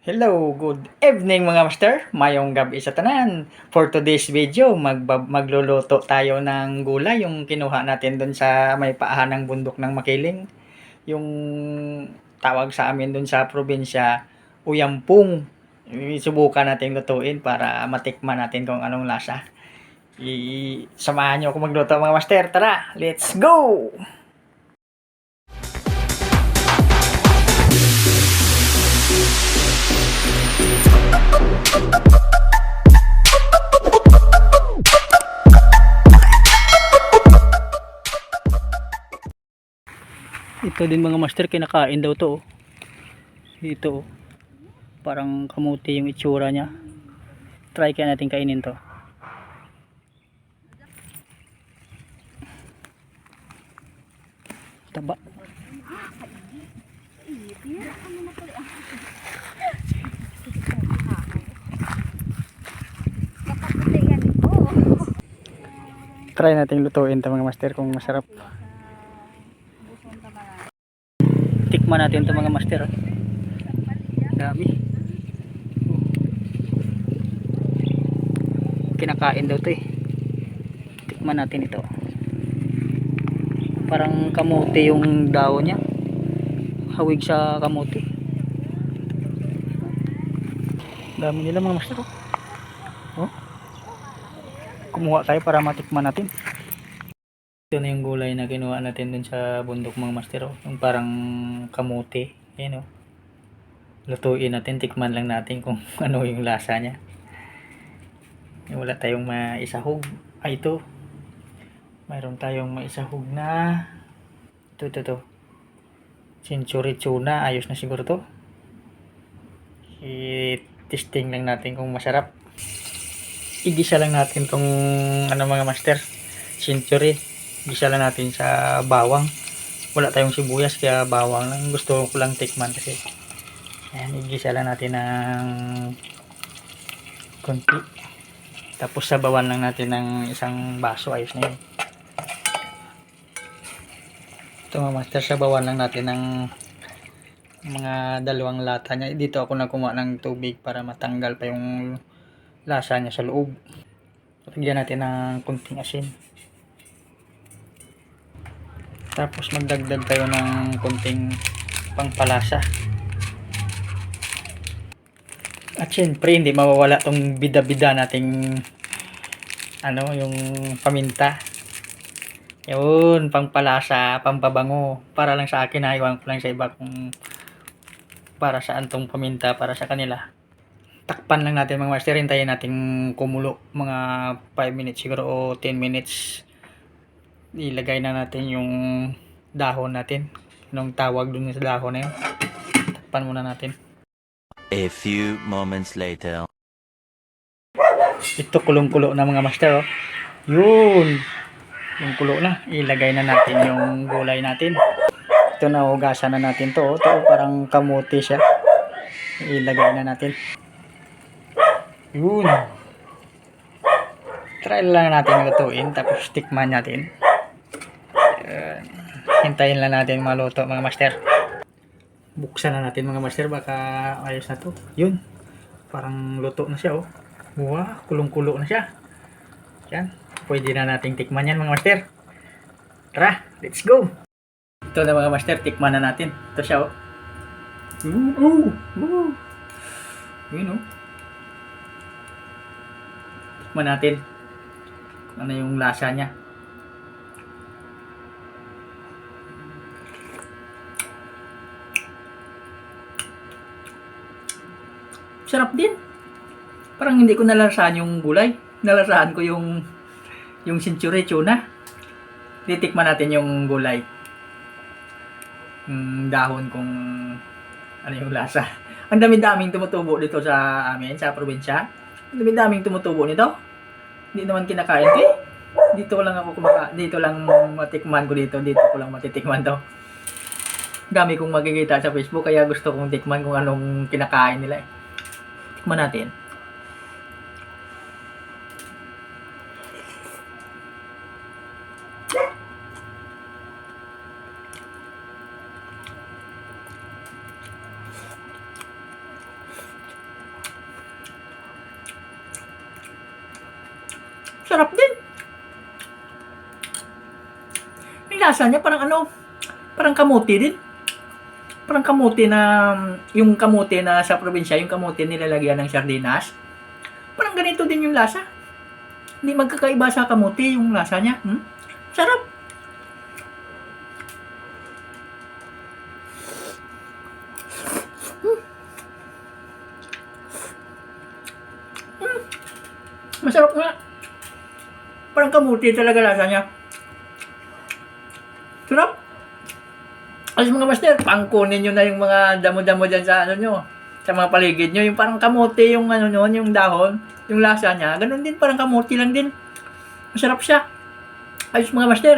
Hello, good evening mga master. Mayong gabi sa tanan. For today's video, magluluto tayo ng gulay yung kinuha natin dun sa may paahan ng bundok ng Makiling. Yung tawag sa amin dun sa probinsya, uyampung. Subukan natin lutuin para matikman natin kung anong lasa. Samahan nyo ako magluto mga master. Tara, let's go! Ito din mga master, kinakain daw to. Ito, parang kamuti yung itsura niya. Try kaya natin kainin to. Taba. Try natin lutuin to mga master kung masarap. Tikman natin to mga master. Grabe. Kinakain daw to eh. Tikman natin ito. Parang kamote yung daon niya. Hawig sa kamote. Dami nila mga master. Oh. Kumuha tayo para matikman natin. Ito na yung gulay na kinuha natin dun sa bundok mga master. Yung parang kamote. Ayan o. Lutuin natin. Tikman lang natin kung ano yung lasa niya. Wala tayong maisahog. Ay ito. Mayroon tayong maisahog na ito. Century tuna. Ayos na siguro to. I-testing lang natin kung masarap. Igisa lang natin tong ano mga master. Century. Igisa lang natin sa bawang. Wala tayong sibuyas kaya bawang lang. Gusto ko lang tikman kasi. Ayan, igisa lang natin ng konti. Tapos sabawan lang natin ng isang baso. Ayos na yun. Ito mga master, sabawan lang natin ng mga 2 lata niya. Dito ako kumuha ng tubig para matanggal pa yung lasa niya sa loob. Lagyan natin ng kunting asin. Tapos magdagdag tayo ng kunting pangpalasa. At syempre hindi mawawala tong bida-bida nating ano, yung paminta. Yun, pangpalasa, pampabango. Para lang sa akin, iwan ko lang sa iba kung para saan tong paminta para sa kanila. Takpan lang natin mga master, hintayin natin kumulo mga 5 minutes siguro o 10 minutes. Ilagay na natin yung dahon natin. Anong tawag dun sa dahon na yun? Takpan muna natin. A few moments later. Ito kulong-kulo na mga master. Oh. Yun. Yung kulo na. Ilagay na natin yung gulay natin. Ito na, hugasan na natin to. Ito parang kamote siya. Ilagay na natin. Yun. Try lang natin lutuin. Tapos tikman natin. Hintayin lang natin maluto mga master. Buksan na natin mga master. Baka ayos na to. Yun. Parang luto na siya. Oh. Wow. Kulong-kulo na siya. Yan. Pwede na nating tikman yan mga master. Tara. Let's go. Ito na mga master. Tikman na natin. Ito siya. Oh. Yun oh. Tikman natin. Ano yung lasa niya. Sarap din. Parang hindi ko nalasahan yung gulay. Nalasahan ko yung century tuna. Titikman natin yung gulay. Yung dahon kung ano yung lasa. Ang dami-daming tumutubo dito sa amin, sa probinsya. Ang dami-daming tumutubo nito. Hindi naman kinakain ko eh. Dito lang ako dito lang matikman ko dito. Dito ko lang matitikman to. Dami kong makikita sa Facebook kaya gusto kong tikman kung anong kinakain nila eh. Tikman natin. Sarap din. Yung lasa niya parang ano, parang kamuti din. Parang kamuti na, yung kamuti na sa probinsya, yung kamuti nilalagyan ng sardinas. Parang ganito din yung lasa. Hindi magkakaiba sa kamuti yung lasa niya. Sarap. Masarap nga. Parang kamuti talaga lasa niya. Sarap. Alas mga master, pangkunin nyo na yung mga damo-damo dyan sa ano nyo, sa mga paligid nyo. Yung parang kamote yung ano nyo, yung dahon, yung lasa niya. Ganun din, parang kamote lang din. Masarap siya. Ayos mga master.